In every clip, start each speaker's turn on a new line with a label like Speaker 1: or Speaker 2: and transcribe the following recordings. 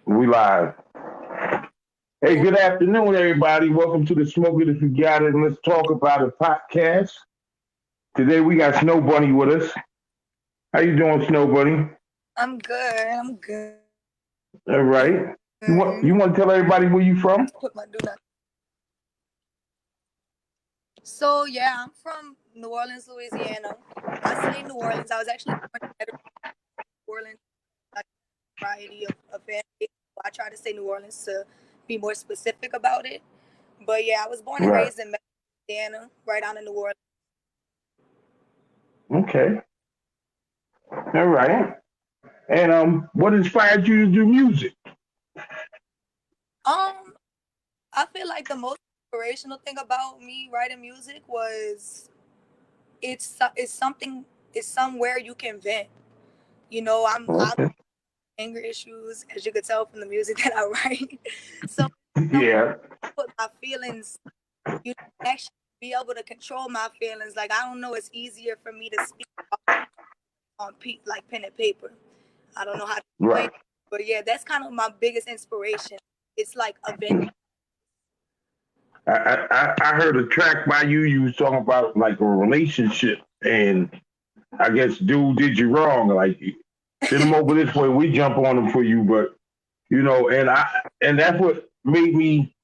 Speaker 1: We live. Hey, good afternoon, everybody. Welcome to the Smoke It If You Got It, and let's talk about it podcast. Today we got Snow Bunny with us. How you doing, Snow Bunny?
Speaker 2: I'm good. I'm good.
Speaker 1: All right.
Speaker 2: I
Speaker 1: You want to tell everybody where you
Speaker 2: have to
Speaker 1: from?
Speaker 2: put my do not. So yeah, I'm from New Orleans, Louisiana. I say New Orleans. I was actually born in New Orleans, like a variety of fan base. So I try to say New Orleans to be more specific about it. But yeah, I was born and
Speaker 1: Right.
Speaker 2: raised in Louisiana, right out of New Orleans.
Speaker 1: Okay. All right. And what inspired you to do music?
Speaker 2: Um, I feel like the most inspirational thing about me writing music was it's something it's somewhere you can vent. I'm
Speaker 1: Okay.
Speaker 2: anger issues, as you could tell from the music that I write. So some
Speaker 1: Yeah.
Speaker 2: put my feelings, actually be able to control my feelings. Like I don't know, it's easier for me to speak on like pen and paper. I don't know how to explain,
Speaker 1: Right.
Speaker 2: it, but yeah, that's kind of my biggest inspiration. It's like a vent.
Speaker 1: I heard a track by you. You was talking about like a relationship, and I guess dude did you wrong. Like send him over this way. We jump on him for you, but and that's what made me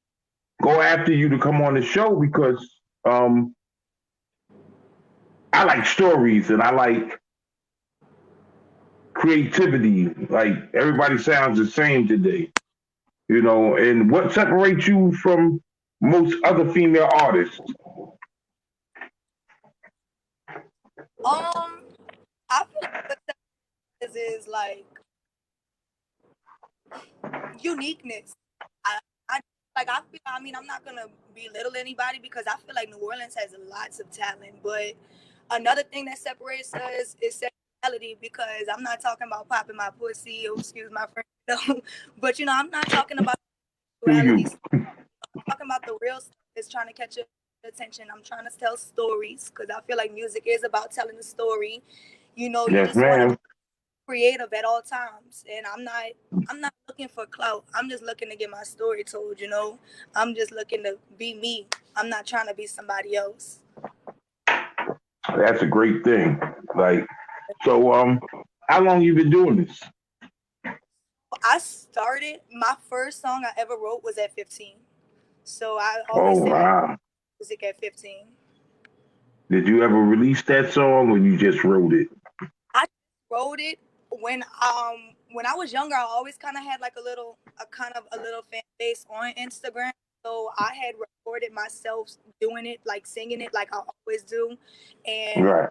Speaker 1: go after you to come on the show because um I like stories and I like creativity. Like everybody sounds the same today, and what separates you from most other female artists?
Speaker 2: Um, I feel like what is like uniqueness. I, I I feel. I mean, I'm not gonna belittle anybody because I feel like New Orleans has lots of talent. But another thing that separates us is sexuality because I'm not talking about popping my pussy. Or, excuse my friend. No. But I'm not talking about
Speaker 1: To
Speaker 2: sexuality.
Speaker 1: you?
Speaker 2: I'm talking about the real stuff that's trying to catch your attention. I'm trying to tell stories because I feel like music is about telling a story. You
Speaker 1: Yes,
Speaker 2: just want to
Speaker 1: ma'am.
Speaker 2: creative at all times, and I'm not looking for clout. I'm just looking to get my story told. I'm just looking to be me. I'm not trying to be somebody else.
Speaker 1: That's a great thing. Like so, how long you been doing this?
Speaker 2: I started my first song I ever wrote was at 15, so I
Speaker 1: Oh
Speaker 2: always say
Speaker 1: wow!
Speaker 2: music at 15.
Speaker 1: Did you ever release that song or you just wrote it?
Speaker 2: I wrote it when I was younger. I always kind of had like a little fan base on Instagram. So I had recorded myself doing it, like singing it, like I always do, and
Speaker 1: Right.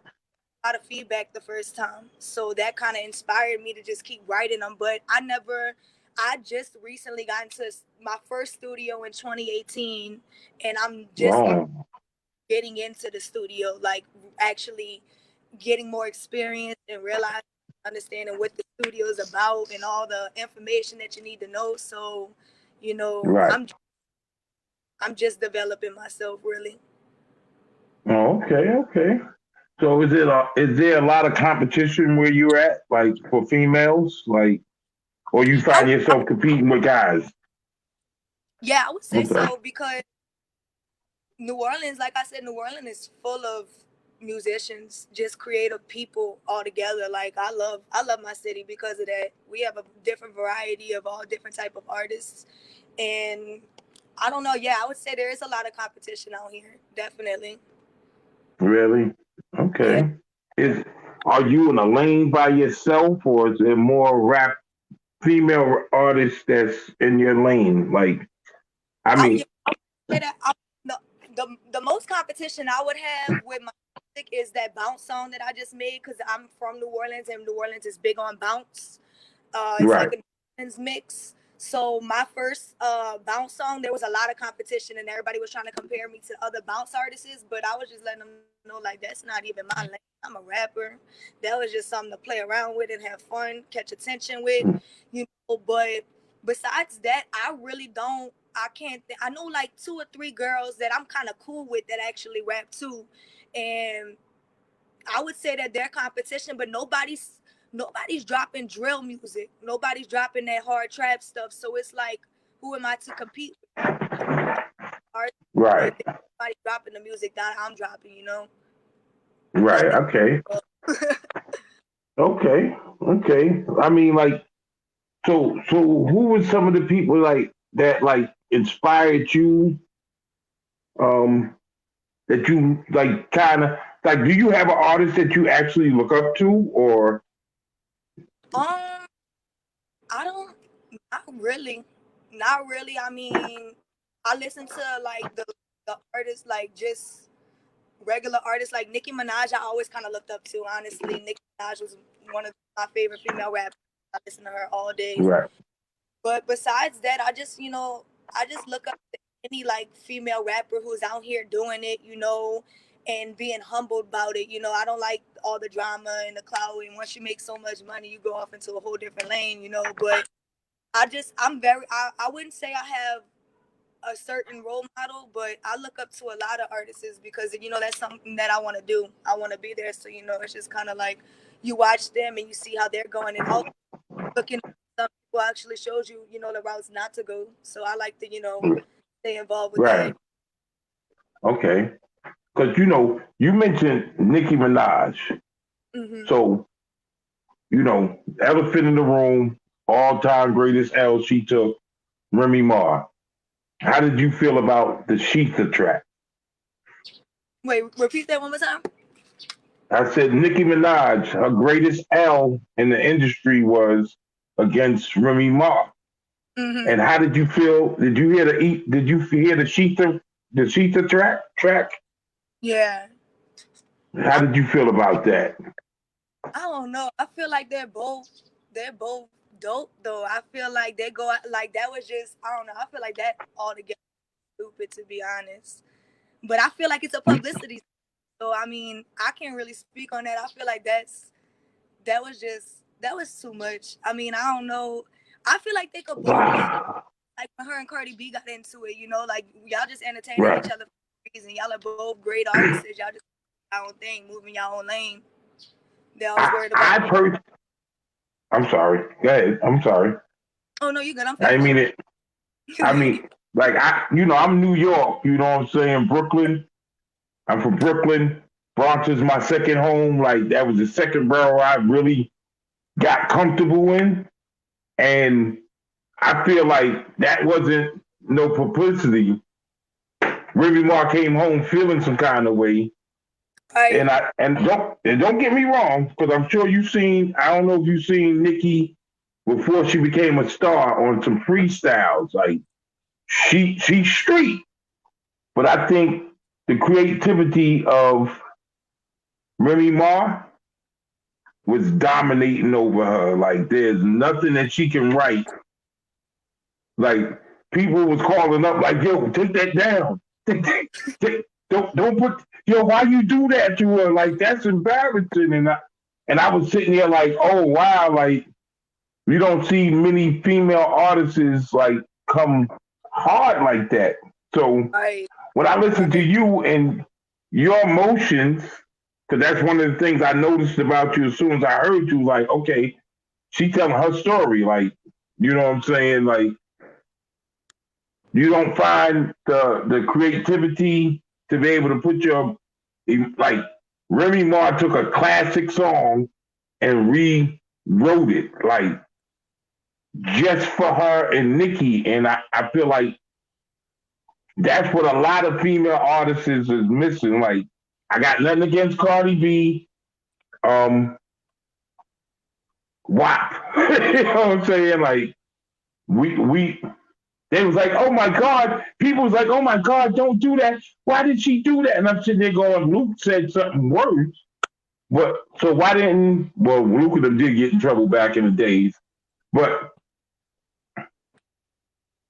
Speaker 2: a lot of feedback the first time. So that kind of inspired me to just keep writing them. But I just recently got into my first studio in 2018, and I'm just now
Speaker 1: Oh,
Speaker 2: getting into the studio, like actually getting more experience and realizing, understanding what the studio is about and all the information that you need to know. So, you know,
Speaker 1: right.
Speaker 2: I'm I'm just developing myself really.
Speaker 1: Oh, okay, okay. So is there a lot of competition where you're at, like for females, like, or you
Speaker 2: I,
Speaker 1: find yourself competing with guys?
Speaker 2: yeah, I would say
Speaker 1: Okay.
Speaker 2: so because New Orleans, like I said, New Orleans is full of musicians, just creative people all together. Like I love my city because of that. We have a different variety of all different type of artists, and I don't know. Yeah, I would say there is a lot of competition out here. Definitely.
Speaker 1: Really?
Speaker 2: Yeah.
Speaker 1: Okay. Is are you in a lane by yourself, or is there more rap female artists that's in your lane? Like, I
Speaker 2: Oh
Speaker 1: mean,
Speaker 2: yeah. Say that. The most competition I would have with my music is that bounce song that I just made because I'm from New Orleans and New Orleans is big on bounce. It's
Speaker 1: right.
Speaker 2: like a New Orleans mix. So my first bounce song, there was a lot of competition and everybody was trying to compare me to other bounce artists, but I was just letting them know like that's not even my lane. I'm a rapper. That was just something to play around with and have fun, catch attention with, But besides that, I really don't. I can't. I know like two or three girls that I'm kind of cool with that actually rap too, and I would say that they're competition, but nobody's dropping drill music. Nobody's dropping that hard trap stuff. So it's like, who am I to compete with?
Speaker 1: Right.
Speaker 2: But nobody dropping the music that I'm dropping, you know?
Speaker 1: Right. Okay. Okay. Okay. I mean, like, so who were some of the people like that like inspired you? Um, that you like kind of like? Do you have an artist that you actually look up to, or
Speaker 2: um, I don't, not really, not really. I mean, I listen to like the artists, like just regular artists, like Nicki Minaj. I always kind of looked up to. Honestly, Nicki Minaj was one of my favorite female rappers. I listen to her all day.
Speaker 1: right?
Speaker 2: But besides that, I just look up to any like female rapper who's out here doing it, and being humbled about it. I don't like all the drama and the clout. And once you make so much money, you go off into a whole different lane. But I wouldn't say I have a certain role model, but I look up to a lot of artists because that's something that I want to do. I want to be there, so it's just kind of like you watch them and you see how they're going, and also looking at some people actually shows you the routes not to go. So I like to stay involved with that.
Speaker 1: Right. Okay. Because you mentioned Nicki Minaj,
Speaker 2: Hmm.
Speaker 1: so elephant in the room, all time greatest L she took, Remy Ma. How did you feel about the Sheetha track?
Speaker 2: Wait, repeat that one more time.
Speaker 1: I said Nicki Minaj, her greatest L in the industry was against Remy Ma.
Speaker 2: Hmm.
Speaker 1: And how did you feel? Did you hear the Sheetha track?
Speaker 2: Yeah.
Speaker 1: How did you feel about that?
Speaker 2: I don't know. I feel like they're both dope though. I feel like they go like that was just I don't know. I feel like that altogether stupid to be honest. But I feel like it's a publicity. So I mean, I can't really speak on that. I feel like that was too much. I mean, I don't know. I feel like they could both be like when her and Cardi B got into it. Like y'all just entertaining
Speaker 1: Right.
Speaker 2: each other for no reason. Y'all are both great artists. Y'all just your own thing, moving your own lane. They always worried about.
Speaker 1: I've heard. I'm sorry. Go ahead. I'm sorry.
Speaker 2: Oh no, you good? I'm
Speaker 1: I didn't
Speaker 2: finished.
Speaker 1: mean it. I mean, like I'm New York. You know what I'm saying? Brooklyn. I'm from Brooklyn. Bronx is my second home. Like that was the second borough I really got comfortable in, and I feel like that wasn't no publicity. Remy Ma came home feeling some kind of way,
Speaker 2: Right.
Speaker 1: and don't get me wrong, because I'm sure you've seen. I don't know if you've seen Nicki before she became a star on some freestyles. Like she's street, but I think the creativity of Remy Ma was dominating over her. Like there's nothing that she can write. Like people was calling up like, yo, take that down. Don't put why you do that to her? Like that's embarrassing. And I was sitting there like, oh wow, like you don't see many female artists like come hard like that. So
Speaker 2: Right.
Speaker 1: when I listen to
Speaker 2: Right.
Speaker 1: you and your emotions, because that's one of the things I noticed about you as soon as I heard you, like, okay, she telling her story, like, you know what I'm saying? Like, you don't find the creativity to be able to put your like Remy Ma took a classic song and rewrote it, like just for her and Nicki, and I feel like that's what a lot of female artists is missing. Like, I got nothing against Cardi B. WAP. You know what I'm saying? Like, we they was like, oh my God. People was like, oh my God, don't do that. Why did she do that? And I'm sitting there going, Luke said something worse. But so why didn't Luke and them did get in trouble back in the days. But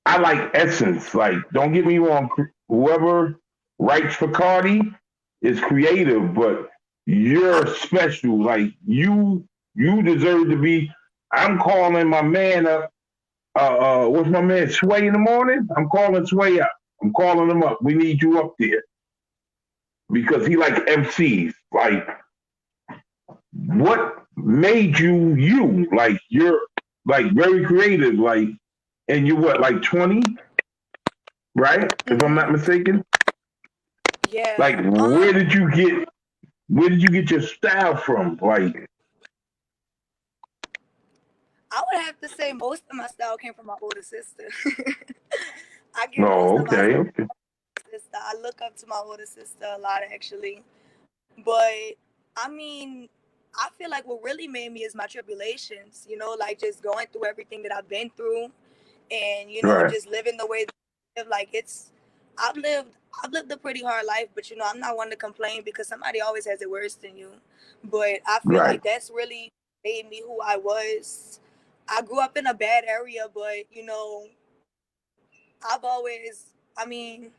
Speaker 1: I like essence. Like, don't get me wrong, whoever writes for Cardi is creative, but you're special. Like you deserve to be. I'm calling my man up. What's my man Sway in the morning? I'm calling Sway up. I'm calling him up. We need you up there because he like MCs. Like what made you you? Like you're like very creative, like and you're what, like 20, right? If I'm not
Speaker 2: Mm-hmm.
Speaker 1: mistaken. Like
Speaker 2: Yeah.
Speaker 1: where did you get your style from? Like,
Speaker 2: I would have to say most of my style came from my older sister. I get most
Speaker 1: oh,
Speaker 2: of my
Speaker 1: okay, okay.
Speaker 2: sister. I look up to my older sister a lot actually. But I mean, I feel like what really made me is my tribulations, like just going through everything that I've been through and,
Speaker 1: Right,
Speaker 2: just living the way that I live. Like I've lived I've lived a pretty hard life, but I'm not one to complain because somebody always has it worse than you. But I feel
Speaker 1: right,
Speaker 2: like that's really made me who I was. I grew up in a bad area, but I've always I mean,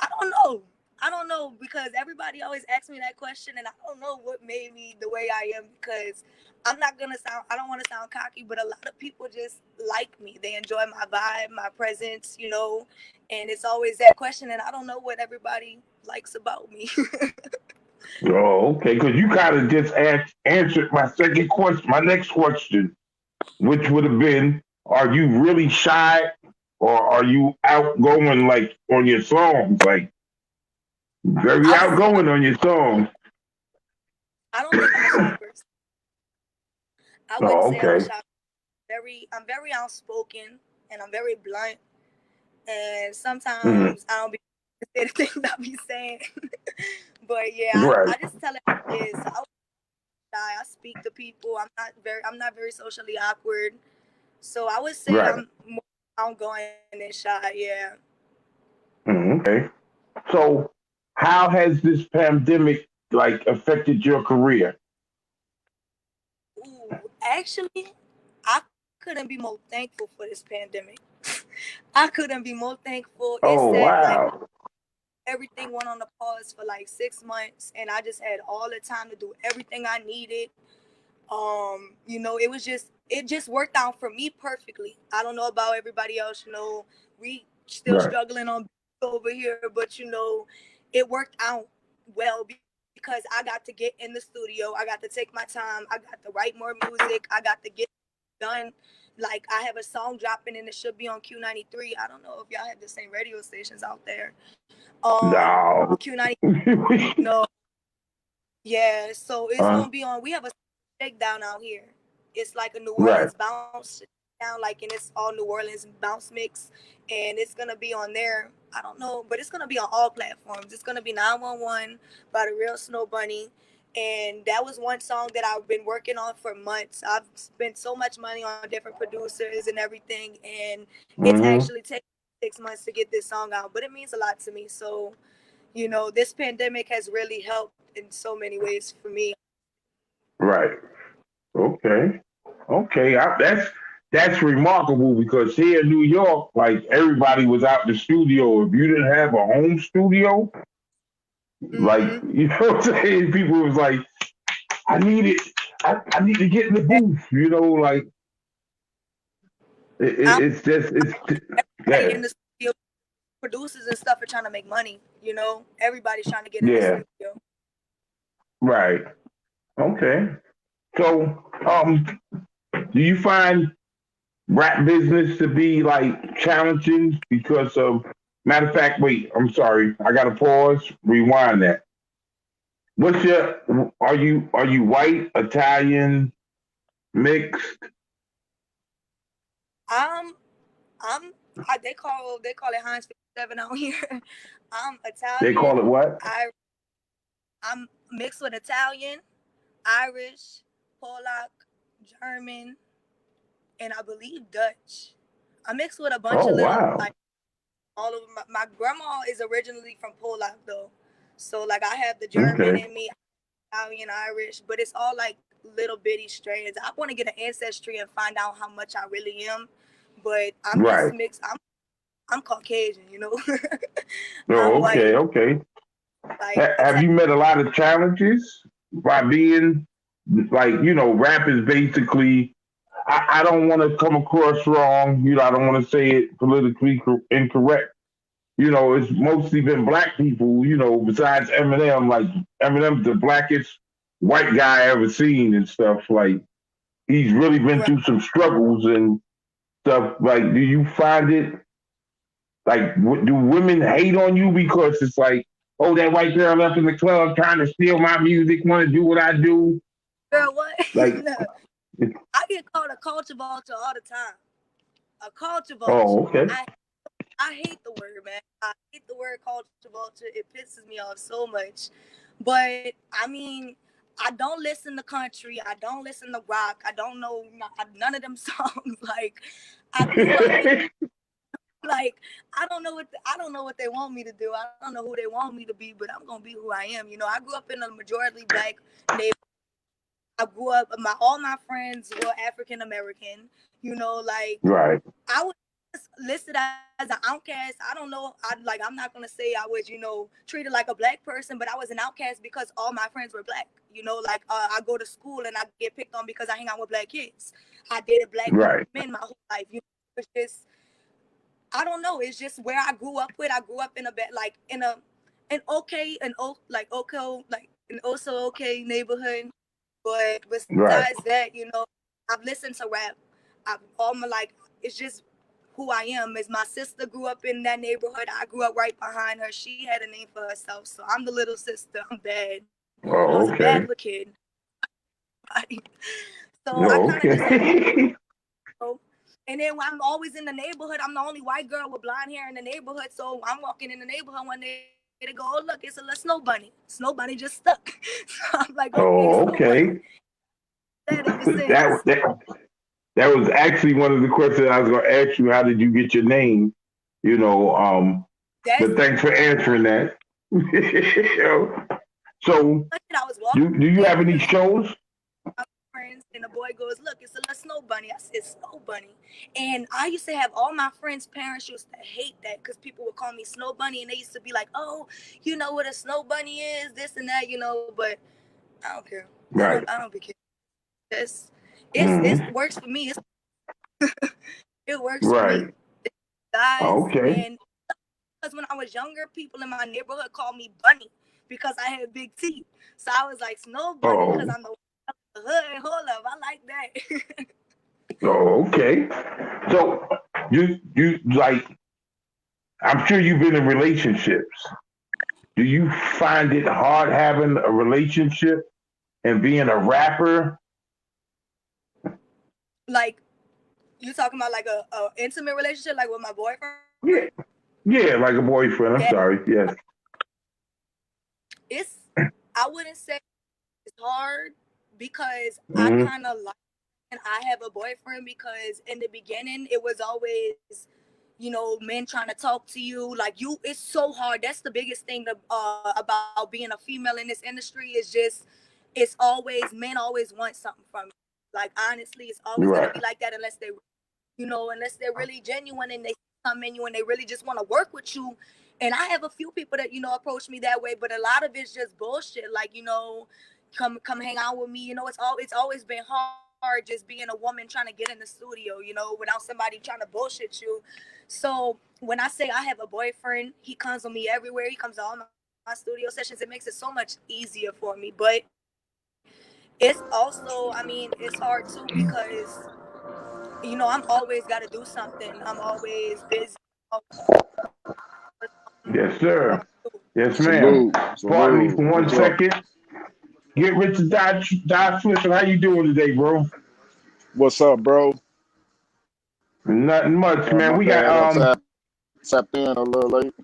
Speaker 2: I don't know. I don't know because everybody always asks me that question, and I don't know what made me the way I am because I don't want to sound cocky, but a lot of people just like me. They enjoy my vibe, my presence, and it's always that question, and I don't know what everybody likes about me.
Speaker 1: oh, okay. Because you kind of just answered my second question, my next question, which would have been, are you really shy or are you outgoing like on your songs? Like very
Speaker 2: I would say
Speaker 1: outgoing on your songs.
Speaker 2: I don't think I'm a shy person. I wouldn't
Speaker 1: Oh,
Speaker 2: say I'm a
Speaker 1: okay.
Speaker 2: shy. I'm very outspoken, and I'm very blunt. And
Speaker 1: Hmm.
Speaker 2: sometimes I don't be say the things I be saying. But yeah,
Speaker 1: Right,
Speaker 2: I just tell it how it is. So I speak to people. I'm not very socially awkward. So I would say
Speaker 1: right.
Speaker 2: I'm more outgoing than shy. Yeah.
Speaker 1: Okay. So how has this pandemic like affected your career?
Speaker 2: Ooh, actually, I couldn't be more thankful for this pandemic. I couldn't be more thankful. It
Speaker 1: Oh,
Speaker 2: said like
Speaker 1: wow.
Speaker 2: everything went on the pause for like 6 months, and I just had all the time to do everything I needed. It just worked out for me perfectly. I don't know about everybody else. We still
Speaker 1: Right.
Speaker 2: struggling on over here, but it worked out well because I got to get in the studio. I got to take my time. I got to write more music. I got to get done. Like I have a song dropping and it should be on Q93. I don't know if y'all have the same radio stations out there.
Speaker 1: No.
Speaker 2: Q90. No, yeah, so it's
Speaker 1: uh,
Speaker 2: gonna be on. We have a shakedown out here. It's like a New
Speaker 1: right.
Speaker 2: Orleans bounce down, like, and it's all New Orleans bounce mix, and it's gonna be on there. I don't know, but it's gonna be on all platforms. It's gonna be 911 by the real Snow Bunny, and that was one song that I've been working on for months. I've spent so much money on different producers and everything, and it's
Speaker 1: Hmm.
Speaker 2: actually taken 6 months to get this song out, but it means a lot to me. So this pandemic has really helped in so many ways for me.
Speaker 1: Right. Okay. Okay. That's remarkable because here in New York, like everybody was out the studio. If you didn't have a home studio, like
Speaker 2: Mm-hmm.
Speaker 1: what I'm saying, people was like, I need it. I need to get in the booth. Like it's just it's
Speaker 2: Everybody
Speaker 1: yeah,
Speaker 2: in the studio, producers and stuff, are trying to make money. Everybody's trying to get in the
Speaker 1: yeah.
Speaker 2: studio.
Speaker 1: Right. Okay. So, do you find rap business to be like challenging because of matter of fact, wait, I'm sorry. I gotta pause, rewind that. What's your are you white, Italian, mixed?
Speaker 2: I'm I'm they call it Heinz 57 out here. I'm
Speaker 1: They call it
Speaker 2: Italian.
Speaker 1: what?
Speaker 2: I'm mixed with Italian, Irish, Polak, German, and I believe Dutch. I mixed with a bunch
Speaker 1: Oh
Speaker 2: of little
Speaker 1: wow.
Speaker 2: like all of my grandma is originally from Poland though, so like I have the German
Speaker 1: Okay.
Speaker 2: in me, Italian, Irish, but it's all like little bitty strands. I want to get an ancestry and find out how much I really am, but I'm just
Speaker 1: Right.
Speaker 2: mixed. I'm Caucasian, I'm
Speaker 1: Oh, okay,
Speaker 2: white,
Speaker 1: okay.
Speaker 2: like
Speaker 1: Have
Speaker 2: Italian.
Speaker 1: you met a lot of challenges by being like, rap is basically I don't want to come across wrong. I don't want to say it politically incorrect. It's mostly been black people, besides Eminem. Like, Eminem's the blackest. white guy I ever seen and stuff. Like he's really been
Speaker 2: Right.
Speaker 1: through some struggles and stuff. Like, do you find it like do women hate on you because it's like, oh, that white girl up in the club trying to steal my music, want to do what I do?
Speaker 2: Girl, what?
Speaker 1: Like,
Speaker 2: No. I get called a culture vulture all the time. A culture vulture.
Speaker 1: oh, okay,
Speaker 2: I hate the word, man. I hate the word culture vulture. It pisses me off so much. But I mean, I don't listen to country. I don't listen to rock. I don't know none of them songs. Like I grew up in like I don't know what they want me to do. I don't know who they want me to be, but I'm gonna be who I am. You know, I grew up in a majority black neighborhood. I grew up all my friends were African American. You know, like
Speaker 1: right,
Speaker 2: I was listed as an outcast. I don't know. I'm not gonna say I was, treated like a black person, but I was an outcast because all my friends were black. You know, like I go to school and I get picked on because I hang out with black kids. I dated black
Speaker 1: right,
Speaker 2: men my whole life. You know, it's just I don't know. It's just where I grew up with. I grew up in a bit like in a an okay an o like okay like an also okay neighborhood. But
Speaker 1: right.
Speaker 2: besides that, I've listened to rap. I've all my like it's just who I am. Is my sister grew up in that neighborhood. I grew up right behind her. She had a name for herself. So I'm the little sister. I'm bad. I was
Speaker 1: Oh,
Speaker 2: a bad
Speaker 1: okay.
Speaker 2: little kid. So I
Speaker 1: Oh,
Speaker 2: kind of just had
Speaker 1: okay.
Speaker 2: to. And then I'm always in the neighborhood. I'm the only white girl with blonde hair in the neighborhood. So I'm walking in the neighborhood one day. They go, oh look, it's a little snow bunny. Snow bunny just stuck. So I'm like, okay,
Speaker 1: Oh,
Speaker 2: snow bunny.
Speaker 1: okay.
Speaker 2: That ever
Speaker 1: that,
Speaker 2: since.
Speaker 1: that that was actually one of the questions I was going to ask you. How did you get your name? You know,
Speaker 2: That's
Speaker 1: but thanks for answering that. So,
Speaker 2: I was walking
Speaker 1: do
Speaker 2: in
Speaker 1: you
Speaker 2: the
Speaker 1: have any
Speaker 2: neighborhood,
Speaker 1: shows?
Speaker 2: my friends, and the boy goes, look, it's a little snow bunny. I said, snow bunny. And I used to have all my friends' parents used to hate that because people would call me snow bunny and they used to be like, oh, you know what a snow bunny is, this and that, but I don't care.
Speaker 1: Right.
Speaker 2: I don't be caring. It
Speaker 1: Hmm.
Speaker 2: works for me. It works for me.
Speaker 1: Right.
Speaker 2: Guys,
Speaker 1: Okay.
Speaker 2: and because when I was younger, people in my neighborhood called me bunny because I had big teeth. So I was like snow bunny because
Speaker 1: Oh.
Speaker 2: I'm the hood. Hold up, I like that.
Speaker 1: Oh. Okay. So, you like? I'm sure you've been in relationships. Do you find it hard having a relationship and being a rapper?
Speaker 2: Like you talking about like a intimate relationship, like with my boyfriend?
Speaker 1: Yeah. Yeah, like a boyfriend. I'm
Speaker 2: Yeah,
Speaker 1: sorry. Yes.
Speaker 2: it's. I wouldn't say it's hard because I
Speaker 1: Hmm.
Speaker 2: kind of like. And I have a boyfriend because in the beginning it was always, men trying to talk to you like you. It's so hard. That's the biggest thing about being a female in this industry is just it's always men always want something from you. Like honestly, it's always gonna be
Speaker 1: Right.
Speaker 2: like that unless they're really genuine and they come in you and they really just want to work with you. And I have a few people that approach me that way, but a lot of it's just bullshit. Like come hang out with me. It's always been hard just being a woman trying to get in the studio. Without somebody trying to bullshit you. So when I say I have a boyfriend, he comes with me everywhere. He comes to all my studio sessions. It makes it so much easier for me. But it's also, it's hard too because I'm always got to do something. I'm always busy.
Speaker 1: Yes, sir. Yes, ma'am.
Speaker 3: Salute,
Speaker 1: Pardon me
Speaker 3: salute.
Speaker 1: for one
Speaker 3: What's up?
Speaker 1: second. Get rich and die Swift. How you doing today, bro?
Speaker 3: What's up, bro?
Speaker 1: Nothing much, man.
Speaker 3: My
Speaker 1: We got
Speaker 3: bad. I tapped in a little late.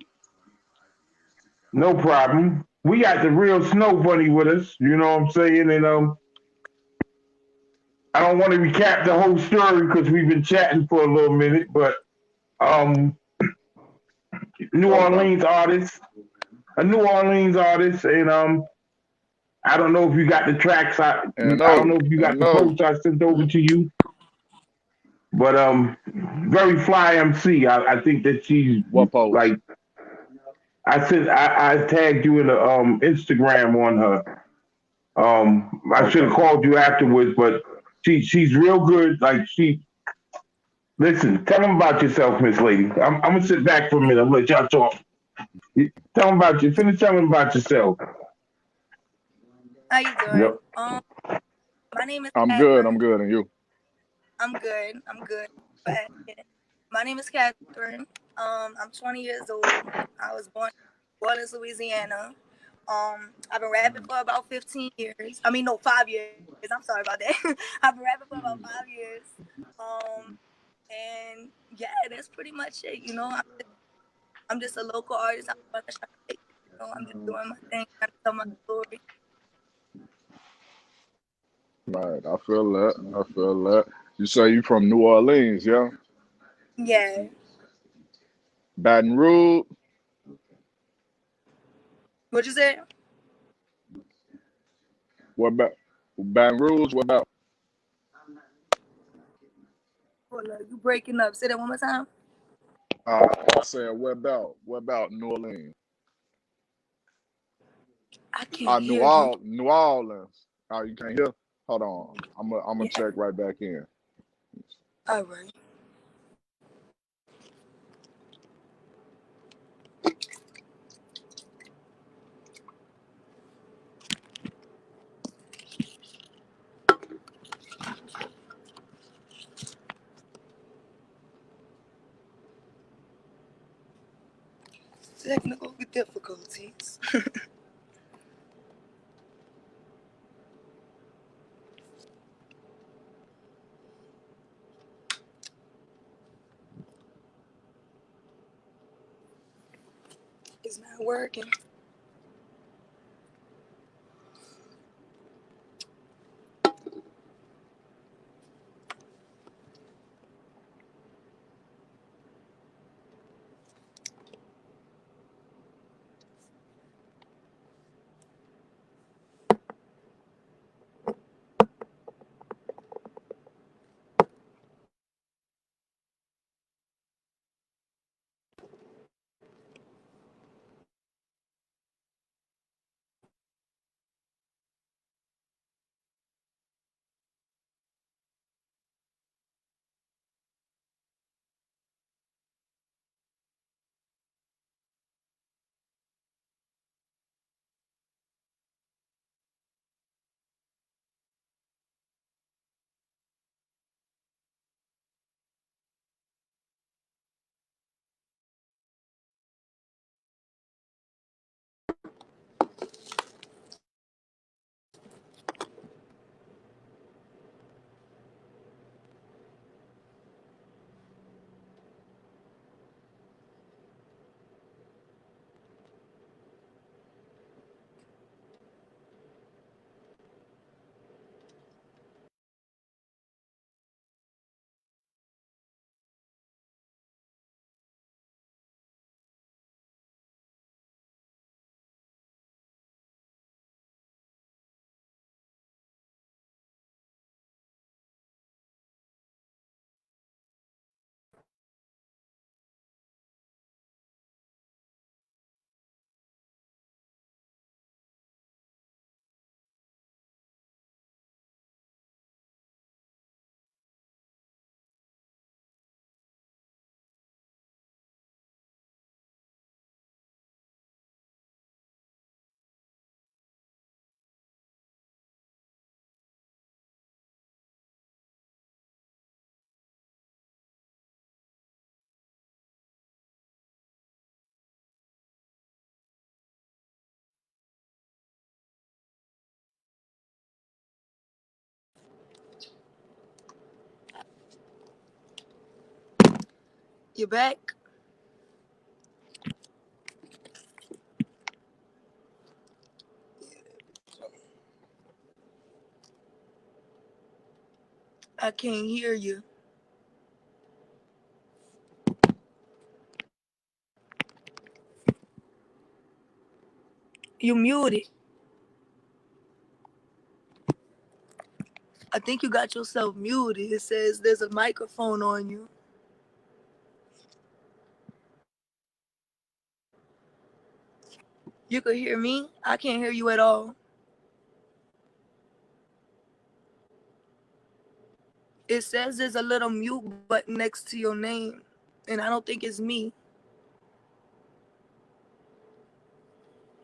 Speaker 1: no problem. We got the real Snow Bunny with us. You know what I'm saying? And I don't want to recap the whole story because we've been chatting for a little minute, but um, New
Speaker 3: Okay.
Speaker 1: Orleans artist, a New Orleans artist, and I don't know if you got the tracks. I don't know if you got
Speaker 3: And
Speaker 1: the
Speaker 3: no.
Speaker 1: posts I sent over to you, but very fly MC. I think that she's
Speaker 3: What post?
Speaker 1: like I tagged you in the Instagram on her. I should have
Speaker 3: Okay.
Speaker 1: called you afterwards, but she's real good. Like she listen. Tell them about yourself, Miss Lady. I'm gonna sit back for a minute. I'm gonna let y'all talk. Tell them about you. Finish telling them about yourself.
Speaker 2: How you doing?
Speaker 1: Yep.
Speaker 2: My name is
Speaker 3: I'm good. I'm
Speaker 2: Catherine.
Speaker 3: good. And you?
Speaker 2: I'm good. I'm good. But my name is Catherine. I'm 20 years old. I was born in New Orleans, Louisiana. I've been rapping for about 15 years. I mean, no, 5 years. I'm sorry about that. I've been rapping for about 5 years. Um, and yeah, that's pretty much it. You know, I'm just a local artist. I'm from the Chi-State. You know, I'm just doing my thing, trying to tell my story.
Speaker 3: Right. I feel that. I feel that. You say you from New Orleans, yeah?
Speaker 2: Yeah.
Speaker 3: Baton Rouge.
Speaker 2: What you say?
Speaker 3: What about Baton Rouge? What about?
Speaker 2: Hold up, you breaking up. Say that one more time.
Speaker 3: I said, what about? What about New Orleans?
Speaker 2: I can't
Speaker 3: New
Speaker 2: hear you.
Speaker 3: New Orleans. Oh, you can't hear? Hold on. I'm gonna
Speaker 2: Yeah.
Speaker 3: check right back in.
Speaker 2: All right. Technical difficulties. It's not working. You back? I can't hear you. You muted. I think you got yourself muted. It says there's a microphone on you. You could hear me. I can't hear you at all. It says there's a little mute button next to your name, and I don't think it's me.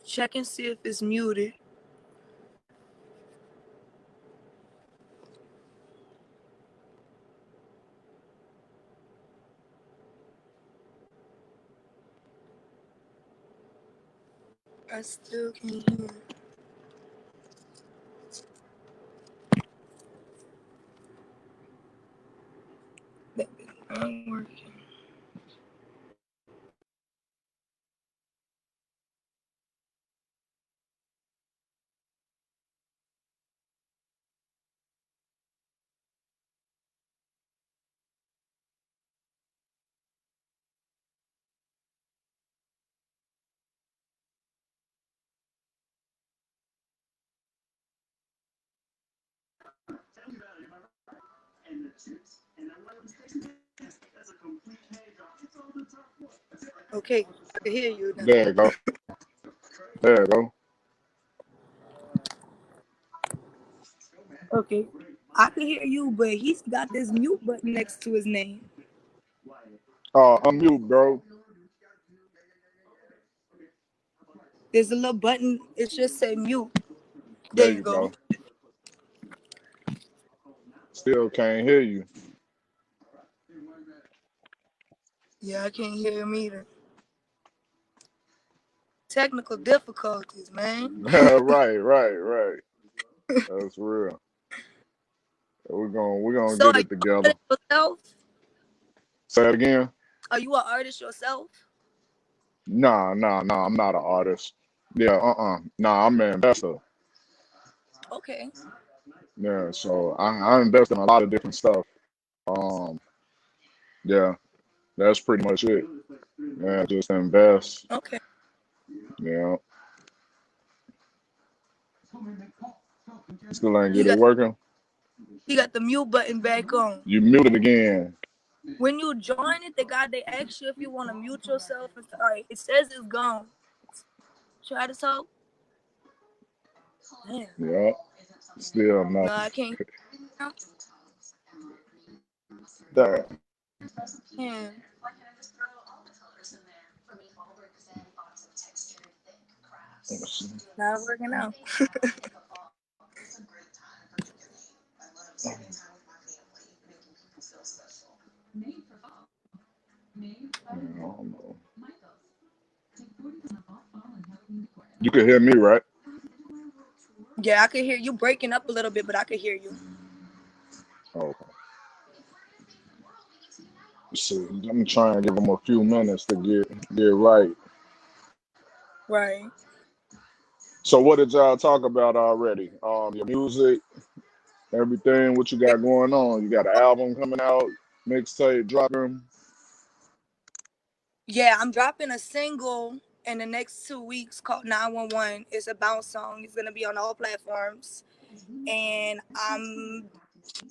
Speaker 2: Check and see if it's muted. I still can hear. Baby, I'm working. Okay, I can hear you now.
Speaker 3: There you go. There you go.
Speaker 2: Okay, I can hear you, but he's got this mute button next to his name.
Speaker 3: Unmute, bro.
Speaker 2: There's a little button. It just say mute. There
Speaker 3: There
Speaker 2: you
Speaker 3: you
Speaker 2: go.
Speaker 3: go. Still can't hear you.
Speaker 2: Yeah, I can't hear him either. Technical difficulties, man.
Speaker 3: Right. That's real. We're gonna
Speaker 2: So,
Speaker 3: get
Speaker 2: are you
Speaker 3: it
Speaker 2: an
Speaker 3: together.
Speaker 2: artist yourself?
Speaker 3: Say it again.
Speaker 2: Are you an artist yourself?
Speaker 3: Nah. I'm not an artist. Yeah, Nah, I'm an investor.
Speaker 2: Okay,
Speaker 3: Yeah, so I invest in a lot of different stuff. Um, yeah, that's pretty much it. Yeah, just invest.
Speaker 2: okay.
Speaker 3: Yeah, still ain't
Speaker 2: He
Speaker 3: get it
Speaker 2: got
Speaker 3: working.
Speaker 2: he got the mute button back on.
Speaker 3: You muted again.
Speaker 2: When you join it, they ask you if you want to mute yourself. All right, it says it's gone. Try to talk. Damn.
Speaker 3: Yeah, still
Speaker 2: No, I
Speaker 3: nothing.
Speaker 2: can't hear
Speaker 3: Damn.
Speaker 2: him.
Speaker 3: Let's see.
Speaker 2: Not working out.
Speaker 3: I don't know. You can hear me, right?
Speaker 2: Yeah, I can hear you breaking up a little bit, but I can hear you.
Speaker 3: Okay. Let's see. I'm trying to give them a few minutes to get right.
Speaker 2: Right.
Speaker 3: So, what did y'all talk about already? Your music, everything. What you got going on? You got an album coming out, mixtape dropping.
Speaker 2: Yeah, I'm dropping a single in the next 2 weeks called 911. It's a bounce song. It's gonna be on all platforms. And I'm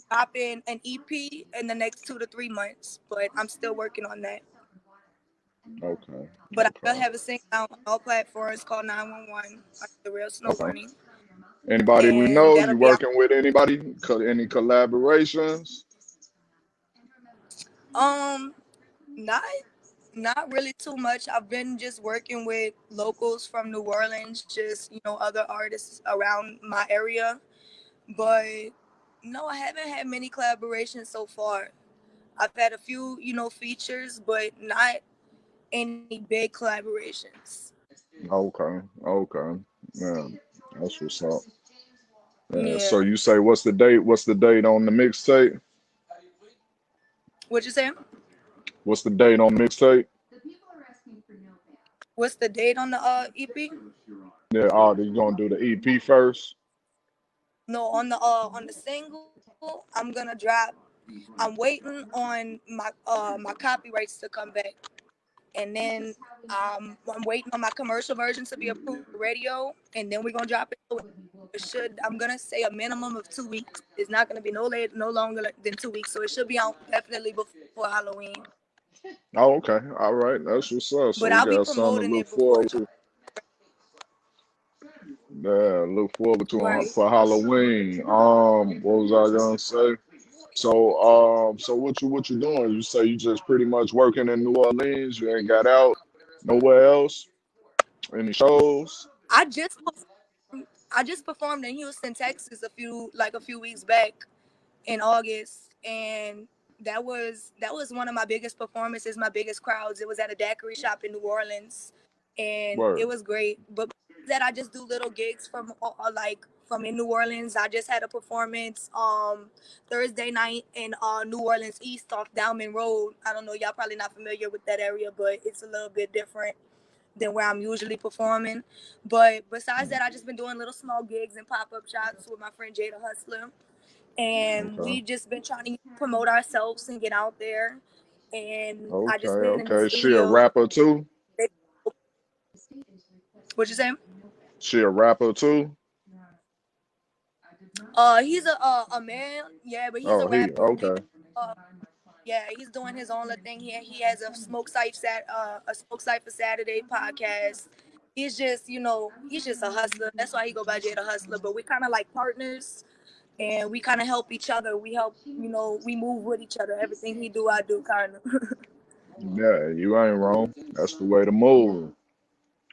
Speaker 2: dropping an EP in the next 2 to 3 months, but I'm still working on that.
Speaker 3: Okay,
Speaker 2: But I will
Speaker 3: okay,
Speaker 2: have a single out on all platforms called 911 under the real
Speaker 3: okay.
Speaker 2: Snowbunniee.
Speaker 3: Anybody we
Speaker 2: And
Speaker 3: know?
Speaker 2: that'll
Speaker 3: You
Speaker 2: be out.
Speaker 3: working with anybody? Any collaborations?
Speaker 2: Um, not not really too much. I've been just working with locals from New Orleans, just other artists around my area. But no, I haven't had many collaborations so far. I've had a few, features, but not any big collaborations.
Speaker 3: Okay. Yeah, that's what's up. Yeah. So
Speaker 2: Yeah.
Speaker 3: you say what's the date? What's the date on the mixtape?
Speaker 2: What you saying?
Speaker 3: What's the date on mixtape?
Speaker 2: What's the date on the EP?
Speaker 3: Yeah, you gonna do the EP first?
Speaker 2: No, on the single, I'm gonna drop. I'm waiting on my copyrights to come back, and then I'm waiting on my commercial version to be approved for radio, and then we're gonna drop it. So it should, I'm gonna say, a minimum of 2 weeks. It's not gonna be no longer than 2 weeks. So it should be out definitely before Halloween.
Speaker 3: Oh, okay. All right. That's what's up. So
Speaker 2: But
Speaker 3: we
Speaker 2: I'll be
Speaker 3: got something to
Speaker 2: promoting
Speaker 3: look
Speaker 2: it before
Speaker 3: forward
Speaker 2: it comes.
Speaker 3: to. Yeah, look forward to
Speaker 2: Right.
Speaker 3: for Halloween. What was I gonna say? So what you doing? You say you just pretty much working in New Orleans. You ain't got out nowhere else. Any shows?
Speaker 2: I just I just performed in Houston, Texas a few weeks back in August, and that was one of my biggest performances, my biggest crowds. It was at a daiquiri shop in New Orleans, and it
Speaker 3: Word.
Speaker 2: was great. But that I just do little gigs from like from in New Orleans. I just had a performance Thursday night in New Orleans East off Downman Road. I don't know, y'all probably not familiar with that area, but it's a little bit different than where I'm usually performing. But besides that, I just been doing little small gigs and pop-up shops with my friend Jada Hustler. And
Speaker 3: Okay.
Speaker 2: we just been trying to promote ourselves and get out there. And I
Speaker 3: Okay.
Speaker 2: just been in the
Speaker 3: Okay. She a
Speaker 2: studio.
Speaker 3: rapper too?
Speaker 2: What you say?
Speaker 3: She a rapper too?
Speaker 2: He's a man, yeah, but he's a
Speaker 3: Oh, he
Speaker 2: rapper.
Speaker 3: okay.
Speaker 2: Uh, yeah, he's doing his own little thing. He has a Smoke Cipher Saturday podcast. He's just, he's just a hustler. That's why he go by Jay the Hustler. But we kind of like partners, and we kind of help each other. We help, we move with each other. Everything he do, I do, kind of.
Speaker 3: Yeah, you ain't wrong. That's the way to move.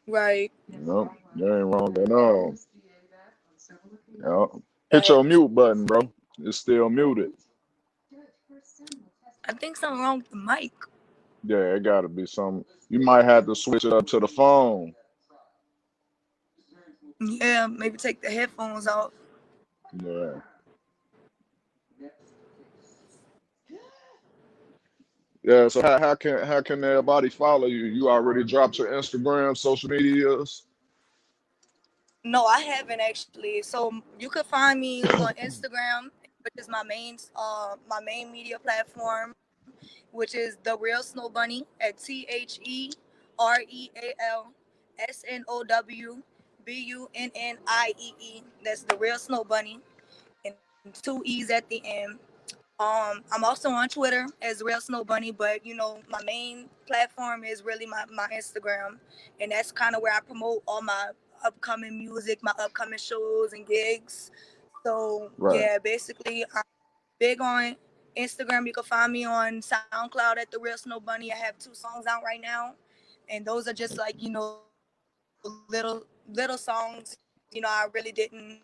Speaker 2: Right.
Speaker 3: You know, you ain't wrong at all. Yeah. Hit your
Speaker 2: Thanks.
Speaker 3: mute button, bro. It's still muted.
Speaker 2: I think something wrong with the mic.
Speaker 3: Yeah, it gotta be something. You might have to switch it up to the phone.
Speaker 2: Yeah, maybe take the headphones off.
Speaker 3: Yeah. Yeah, so how can everybody follow you? You already dropped your Instagram, social medias.
Speaker 2: No, I haven't actually. So you could find me on Instagram, which is my main media platform, which is the Real Snow Bunny at TheRealSnowBunniee. That's the Real Snow Bunny, and two E's at the end. I'm also on Twitter as Real Snow Bunny, but my main platform is really my Instagram, and that's kind of where I promote all my upcoming music, my upcoming shows and gigs. So
Speaker 3: Right.
Speaker 2: yeah, basically I'm big on Instagram. You can find me on SoundCloud at the Real Snow Bunny. I have 2 songs out right now, and those are just like little songs. I really didn't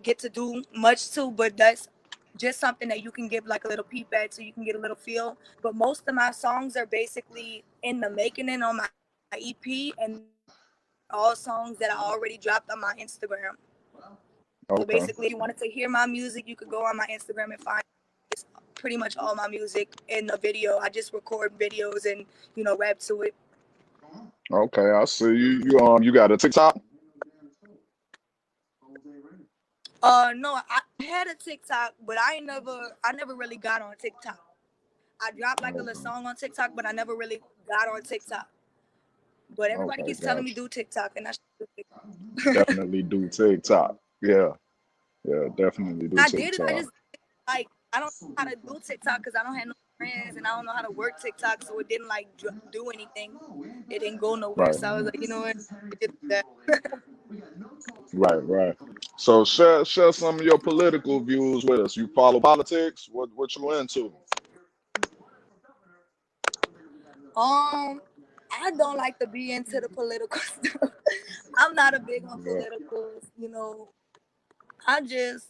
Speaker 2: get to do much to, but that's just something that you can give like a little peep at, so you can get a little feel. But most of my songs are basically in the making and on my EP, and they're all songs that I already dropped on my Instagram. So basically, if you
Speaker 3: Okay.
Speaker 2: wanted to hear my music, you could go on my Instagram and find it's pretty much all my music in the video. I just record videos and rap to it.
Speaker 3: Okay, I see you. You got a TikTok?
Speaker 2: No, I had a TikTok, but I never really got on TikTok. I dropped like a little
Speaker 3: Okay.
Speaker 2: song on TikTok, but I never really got on TikTok. But everybody
Speaker 3: Okay,
Speaker 2: keeps telling me
Speaker 3: gotcha.
Speaker 2: do TikTok, and I should do TikTok.
Speaker 3: Definitely do TikTok. Yeah, yeah, definitely do
Speaker 2: I did it. I
Speaker 3: TikTok.
Speaker 2: just like I don't know how to do TikTok because I don't have no friends and I don't know how to work TikTok, so it didn't like do anything. It didn't go nowhere.
Speaker 3: Right,
Speaker 2: So I was like, you know what? Forget that.
Speaker 3: right. So share some of your political views with us. You follow politics? What you into?
Speaker 2: Um, I don't like to be into the political stuff. I'm not a big on
Speaker 3: Yeah,
Speaker 2: politicals. I just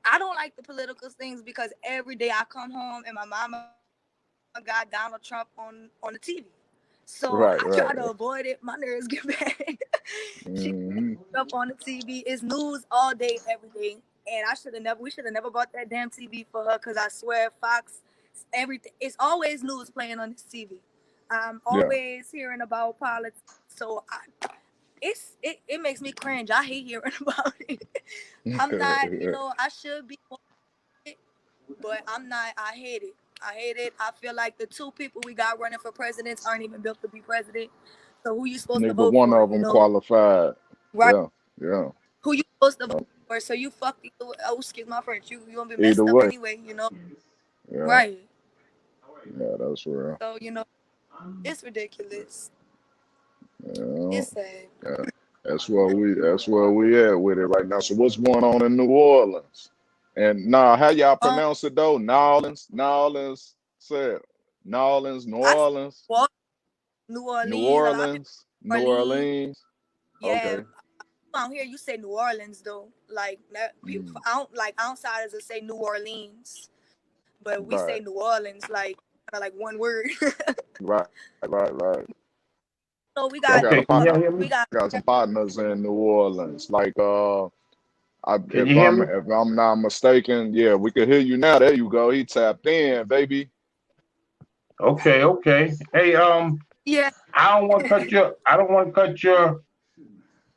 Speaker 2: I don't like the political things because every day I come home and my mama got Donald Trump on the TV. So I try to
Speaker 3: right,
Speaker 2: avoid
Speaker 3: right.
Speaker 2: it. My nerves get bad. She
Speaker 3: Hmm.
Speaker 2: up on the TV. It's news all day, every day. And we should have never bought that damn TV for her because I swear Fox, everything, it's always news playing on this TV. I'm
Speaker 3: Yeah.
Speaker 2: always hearing about politics. So it makes me cringe. I hate hearing about it. I'm not, I should be more it, but I'm not. I hate it. I hate it. I feel like the 2 people we got running for presidents aren't even built to be president. So who you supposed to
Speaker 3: Neither
Speaker 2: vote
Speaker 3: one
Speaker 2: for?
Speaker 3: of them qualified.
Speaker 2: Right?
Speaker 3: Yeah, yeah.
Speaker 2: Who you supposed to vote
Speaker 3: Uh,
Speaker 2: for? So you fucked either way. Oh, excuse my French. You gonna be
Speaker 3: Either
Speaker 2: messed up
Speaker 3: way.
Speaker 2: anyway.
Speaker 3: Yeah,
Speaker 2: Right?
Speaker 3: yeah, that's real.
Speaker 2: So it's ridiculous.
Speaker 3: Yeah,
Speaker 2: It's sad.
Speaker 3: yeah. That's where we at with it right now. So what's going on in New Orleans? And now, how y'all
Speaker 2: Um,
Speaker 3: pronounce it though? Nolens, say it. Nolens, New
Speaker 2: I say
Speaker 3: Orleans,
Speaker 2: well, New
Speaker 3: New
Speaker 2: Orleans. A lot of people
Speaker 3: Orleans, New
Speaker 2: Orleans.
Speaker 3: Orleans.
Speaker 2: Yeah,
Speaker 3: Okay.
Speaker 2: out here you say New Orleans though. Like that, people
Speaker 3: Mm,
Speaker 2: out like outsiders will say New Orleans, but we say New
Speaker 3: right,
Speaker 2: Orleans like kind of like one word.
Speaker 3: right, right.
Speaker 2: So we
Speaker 3: I
Speaker 2: got
Speaker 3: got
Speaker 1: Okay,
Speaker 3: a
Speaker 1: can
Speaker 3: partner.
Speaker 1: y'all hear me?
Speaker 2: we got
Speaker 3: Got some partners in New Orleans. Like
Speaker 1: Can you hear me?
Speaker 3: if I'm not mistaken, yeah, we can hear you now. There you go. He tapped in, baby.
Speaker 1: Okay, okay. Hey,
Speaker 2: yeah
Speaker 1: I don't want to cut your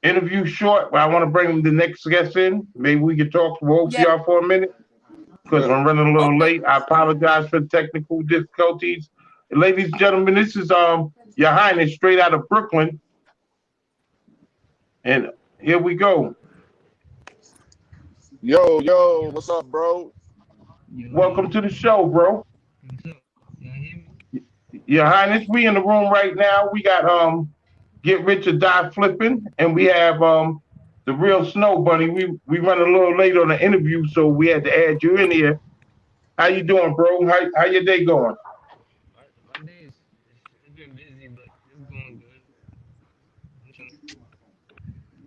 Speaker 1: interview short, but I want to bring the next guest in. Maybe we can talk to both of
Speaker 2: yeah
Speaker 1: y'all for a minute because
Speaker 3: Yeah.
Speaker 1: I'm running a little
Speaker 2: okay
Speaker 1: late. I apologize for the technical difficulties. Ladies and gentlemen, this is Your Highness straight out of Brooklyn, and here we go.
Speaker 3: Yo, what's up, bro?
Speaker 1: Welcome to the show, bro.
Speaker 4: What's up? Y'all hear me?
Speaker 1: Your Highness, we in the room right now. We got Get Rich or Die Flipping, and we have the real Snowbunniee. We run a little late on the interview, so we had to add you in here. How you doing, bro? How your day going?
Speaker 4: My day is it's been busy, but it's going good. I'm trying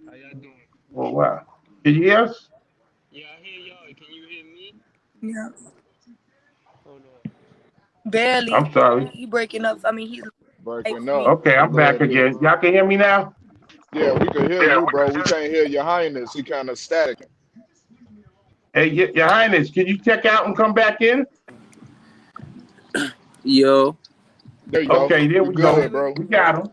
Speaker 4: how y'all doing?
Speaker 1: Oh wow. Can you hear us?
Speaker 4: Yeah, I hear y'all. Can you hear me?
Speaker 2: yeah
Speaker 4: Hold on.
Speaker 2: barely.
Speaker 1: I'm sorry.
Speaker 2: He breaking up. I mean, he's like
Speaker 3: Breaking
Speaker 2: for
Speaker 3: up
Speaker 2: me.
Speaker 1: Okay,
Speaker 3: a
Speaker 1: I'm back
Speaker 3: little bit.
Speaker 1: again. Y'all can hear me now?
Speaker 3: Yeah, we can hear
Speaker 1: Yeah.
Speaker 3: you, bro. We can't hear your highness. He kind of static.
Speaker 1: Hey, Your Highness, can you check out and come back in?
Speaker 5: Yo,
Speaker 3: There you go.
Speaker 1: Okay, there
Speaker 3: You
Speaker 1: we
Speaker 5: can you
Speaker 1: go.
Speaker 5: hear
Speaker 3: good,
Speaker 5: me?
Speaker 3: bro.
Speaker 1: We got him.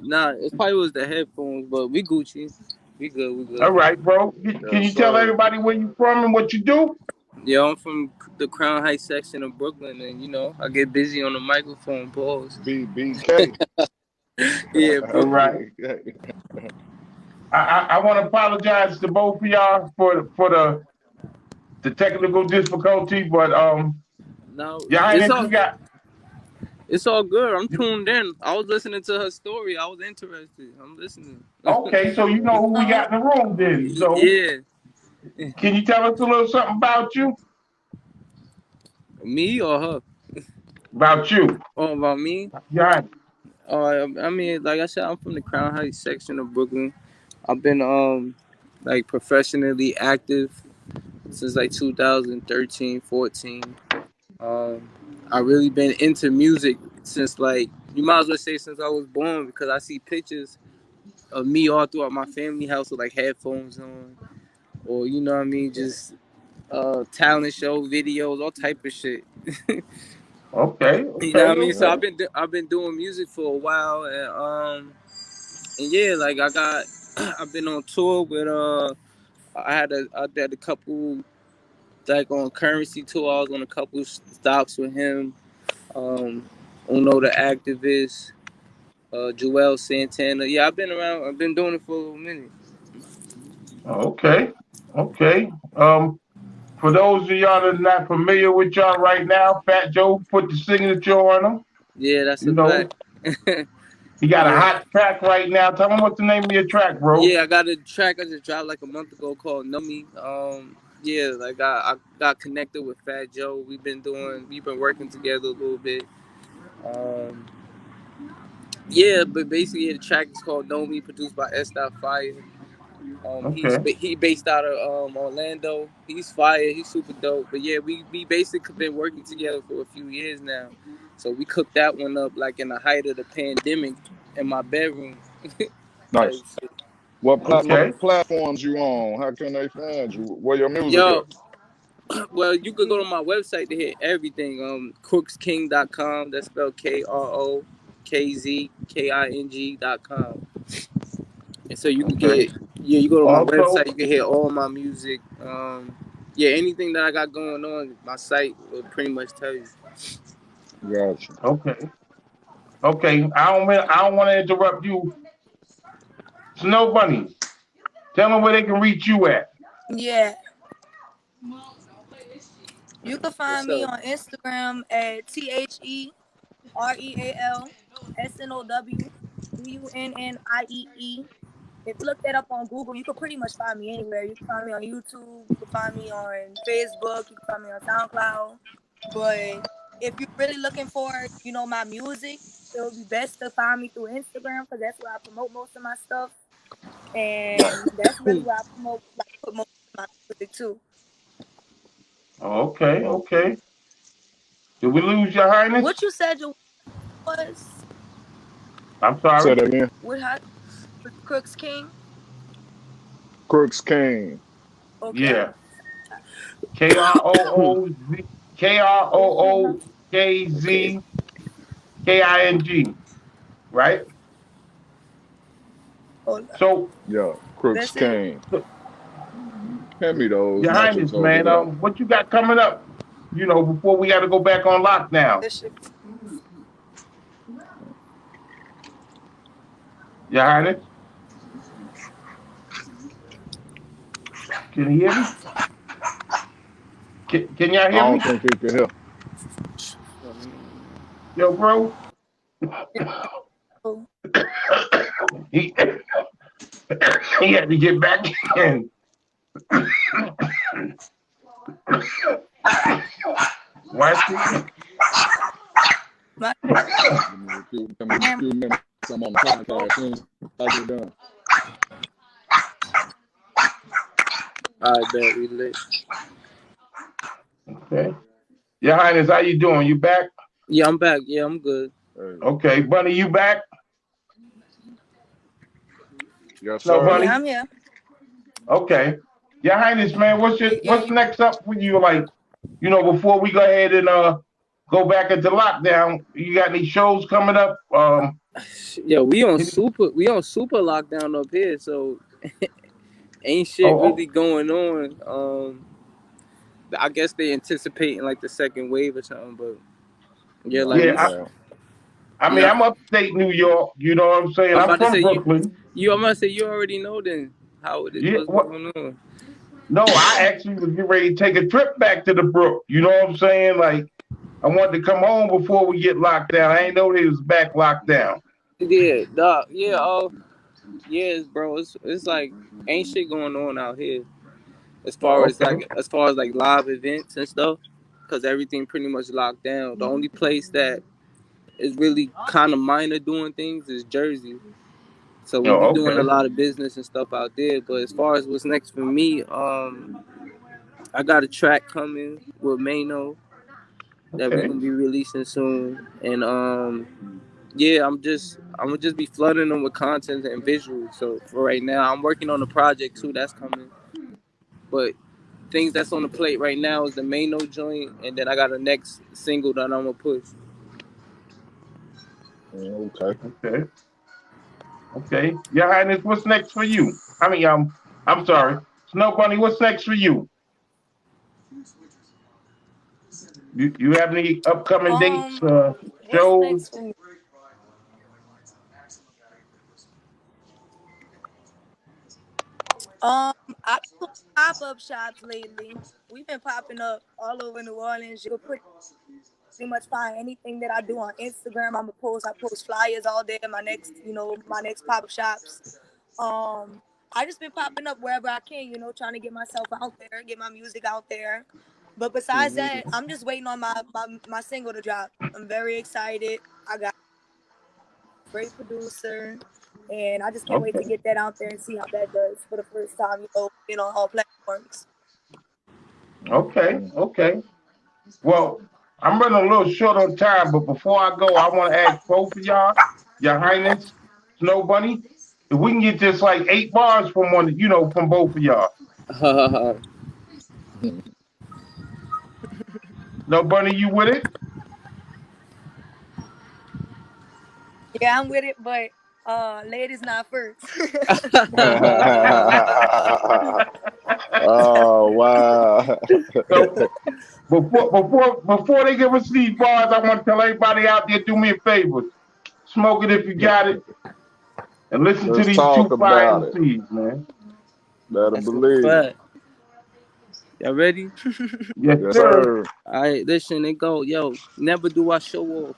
Speaker 5: Nah, it probably was the headphones, but we Gucci. We good, we
Speaker 1: All
Speaker 5: good.
Speaker 1: right, bro. Can
Speaker 3: Yes,
Speaker 1: you tell
Speaker 3: sir.
Speaker 1: everybody where you from and what you do?
Speaker 5: Yo, I'm from the Crown Heights section of Brooklyn, and I get busy on the microphone. Pause.
Speaker 3: BK.
Speaker 5: Yeah,
Speaker 1: All
Speaker 5: Brooklyn.
Speaker 1: right. I want to apologize to both of y'all for the technical difficulty, but
Speaker 5: Now
Speaker 1: Your
Speaker 5: it's
Speaker 1: Highness,
Speaker 5: all
Speaker 1: you got
Speaker 5: it's all good. I'm tuned in. I was listening to her story. I was interested. I'm listening.
Speaker 1: okay. So you know who we
Speaker 2: Oh,
Speaker 1: got in the room, then. So
Speaker 5: Yeah,
Speaker 1: can you tell us a little something about you?
Speaker 5: me or her?
Speaker 1: About you,
Speaker 5: Oh, about me?
Speaker 1: Your Highness.
Speaker 5: I mean, like I said, I'm from the Crown Heights section of Brooklyn. I've been like professionally active since like 2013, 14. Um, I really been into music since like you might as well say since I was born because I see pictures of me all throughout my family house with like headphones on or you know what I mean, just talent show videos, all type of shit.
Speaker 1: Okay,
Speaker 5: You know
Speaker 1: okay,
Speaker 5: what I mean? So
Speaker 1: okay.
Speaker 5: I've been doing music for a while and yeah, like I got I've been on tour with I did a couple like on Currency tour. I was on a couple stops with him. Uno the activist, Joel Santana. Yeah, I've been around. I've been doing it for a little minute.
Speaker 1: Okay, okay. For those of y'all that's not familiar with y'all right now, Fat Joe put the signature on him.
Speaker 5: Yeah, that's
Speaker 1: You
Speaker 5: a fact.
Speaker 1: know, he got a
Speaker 5: Yeah,
Speaker 1: hot track right now. Tell him what's the name of your track, bro.
Speaker 5: yeah. I got a track I just dropped like a month ago called "Know Me." Yeah, like I got connected with Fat Joe. We've been working together a little bit. Um, yeah, but basically the track is called "Know Me," produced by S. Fire.
Speaker 1: Okay,
Speaker 5: He based out of Orlando. He's fire. He's super dope. But yeah, we basically been working together for a few years now. So we cooked that one up like in the height of the pandemic in my bedroom type
Speaker 3: Nice.
Speaker 5: shit.
Speaker 3: What
Speaker 1: okay,
Speaker 3: platforms you on? How can they find you? Where your music
Speaker 5: Yo,
Speaker 3: at?
Speaker 5: well you could go to my website to hit everything. Crooksking.com. That's spelled KROKZKING.com. And so you can
Speaker 1: okay.
Speaker 5: get you go to my
Speaker 1: Also,
Speaker 5: website, you can hear all my music. Yeah, anything that I got going on, my site will pretty much tell you.
Speaker 3: Gotcha.
Speaker 1: okay, okay. I don't want to interrupt you. Snow Bunny, tell them where they can reach you at.
Speaker 2: yeah. You can find
Speaker 5: What's
Speaker 2: me
Speaker 5: up?
Speaker 2: on Instagram at TheRealSnowBunniee. If you look that up on Google, you can pretty much find me anywhere. You can find me on YouTube. You can find me on Facebook. You can find me on SoundCloud. But if you're really looking for, my music, it would be best to find me through Instagram because that's where I promote most of my stuff, and that's really where I put most of my music too.
Speaker 1: Okay, okay. Did we lose your highness?
Speaker 2: What you said your was?
Speaker 1: I'm
Speaker 3: Say
Speaker 1: sorry.
Speaker 3: that again.
Speaker 2: What hot Crooks King?
Speaker 3: Crooks King.
Speaker 2: Okay.
Speaker 1: Yeah. Kroo
Speaker 5: Okay.
Speaker 1: KrookzKing, right?
Speaker 2: Hold on.
Speaker 3: Yeah,
Speaker 1: So,
Speaker 3: Crooks
Speaker 2: That's it.
Speaker 3: King. Hand me those
Speaker 1: Your
Speaker 3: nachos
Speaker 1: Highness,
Speaker 3: over
Speaker 1: man,
Speaker 3: there.
Speaker 1: what you got coming up? Before we got to go back on lockdown.
Speaker 2: This should
Speaker 1: Your Highness, can you hear me? Can y'all
Speaker 3: I
Speaker 1: hear
Speaker 3: don't
Speaker 1: me?
Speaker 3: think he can hear.
Speaker 1: Yo, bro.
Speaker 2: go.
Speaker 1: he, he had to get back in. Watch it.
Speaker 2: My
Speaker 3: Give me a few minutes. I'm on the podcast soon. I get done.
Speaker 5: I bet we lit.
Speaker 1: Okay. Your Highness, how you doing? You back?
Speaker 5: Yeah, I'm back. Yeah, I'm good.
Speaker 3: Hey,
Speaker 1: Okay. Bunny, you back?
Speaker 3: yes,
Speaker 1: Snow
Speaker 3: sir.
Speaker 2: yeah,
Speaker 1: Bunny?
Speaker 2: I'm here.
Speaker 1: Okay. Your Highness, man,
Speaker 2: Yeah,
Speaker 1: what's next up for you? Like, before we go ahead and go back into lockdown, you got any shows coming up?
Speaker 5: Yeah,
Speaker 1: Any,
Speaker 5: we on super lockdown up here, so ain't shit
Speaker 1: oh,
Speaker 5: really going on. I guess they anticipating like the second wave or something, but yeah,
Speaker 3: Nah,
Speaker 5: like
Speaker 1: yeah.
Speaker 5: we.
Speaker 1: I mean,
Speaker 5: Yeah,
Speaker 1: I'm upstate New York. You know what I'm saying?
Speaker 5: I'm
Speaker 1: I'm
Speaker 5: about to
Speaker 1: from
Speaker 5: say
Speaker 1: Brooklyn.
Speaker 5: I'm about to say you already know then how it is,
Speaker 1: Yeah.
Speaker 5: what's
Speaker 1: What?
Speaker 5: going on.
Speaker 1: No, I actually was getting ready to take a trip back to the Brook. You know what I'm saying? Like, I wanted to come home before we get locked down. I ain't know they was back locked down.
Speaker 5: Yeah, dog. Yeah, yes, bro. It's like ain't shit going on out here
Speaker 1: Oh, okay.
Speaker 5: as far as like live events and stuff, because everything pretty much locked down. The only place that is really kind of minor doing things is Jersey. So we be
Speaker 1: Oh,
Speaker 5: doing a
Speaker 1: okay.
Speaker 5: lot of business and stuff out there. But as far as what's next for me, I got a track coming with Mano that we
Speaker 1: Okay.
Speaker 5: gonna be releasing soon, and yeah, I'm gonna just be flooding them with content and visuals. So for right now, I'm working on a project too that's coming. But things that's on the plate right now is the Mano joint, and then I got a next single that I'm gonna push.
Speaker 3: okay.
Speaker 1: Okay. Okay. Your Highness, what's next for you? I'm sorry. Snow Bunny, what's next for you? You have any upcoming dates,
Speaker 2: what's
Speaker 1: shows?
Speaker 2: next for me? I've been doing pop-up shops lately. We've been popping up all over New Orleans. You could pretty much find anything that I do on Instagram. I post flyers all day. My next pop-up shops. Um, I just been popping up wherever I can, trying to get myself out there, get my music out there. But besides that, I'm just waiting on my single to drop. I'm very excited. I got a great producer, and I just can't wait to
Speaker 1: Okay.
Speaker 2: get that out there and see how that does for the first time, being on all platforms.
Speaker 1: Okay. Okay. Well, I'm running a little short on time, but before I go, I want to ask both of y'all, Your Highness, Snow Bunny, if we can get just like 8 bars from from both of y'all. Snow Bunny, you with it?
Speaker 2: Yeah, I'm with it, but ladies not first.
Speaker 3: Oh wow.
Speaker 1: So before they give us these bars, I want to tell everybody out there, do me a favor, smoke it if you got it, and listen to
Speaker 3: Let's
Speaker 1: these
Speaker 3: talk
Speaker 1: two fire
Speaker 3: about it.
Speaker 1: MCs, man.
Speaker 3: Better
Speaker 5: That's a
Speaker 3: believe it.
Speaker 5: fact. Y'all ready?
Speaker 1: Yes,
Speaker 3: Yes,
Speaker 1: sir.
Speaker 3: sir.
Speaker 5: All right, listen and go. Yo, never do I show off,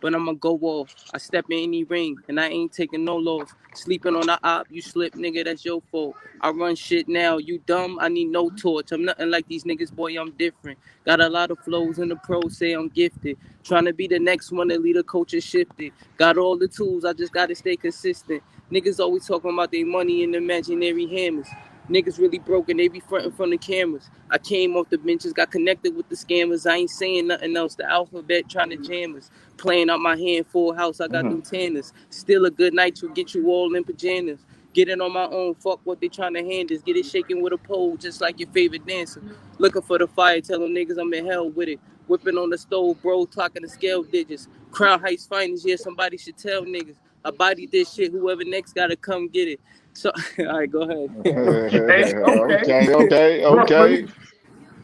Speaker 5: but I'ma go off. I step in any ring, and I ain't taking no loss. Sleeping on the op, you slip, nigga, that's your fault. I run shit now, you dumb, I need no torch. I'm nothing like these niggas, boy, I'm different. Got a lot of flows, and the pros say I'm gifted. Trying to be the next one to lead a coach and shifted. Got all the tools, I just gotta stay consistent. Niggas always talking about their money and imaginary hammers. Niggas really broken, they be frontin' from the cameras. I came off the benches, got connected with the scammers. I ain't saying nothing else. The alphabet trying to jam us. Playing out my hand, full house, I got them tanners. Still a good night to get you all in pajamas. Get it on my own, fuck what they trying to hand us. Get it shaking with a pole, just like your favorite dancer. Looking for the fire, tell them niggas I'm in hell with it. Whipping on the stove, bro, clocking the scale digits. Crown Heights finest, yeah, somebody should tell niggas. I bodied this shit, whoever next gotta come get it. So, all right, go ahead.
Speaker 1: Okay, okay.
Speaker 3: Okay.
Speaker 1: Brooklyn,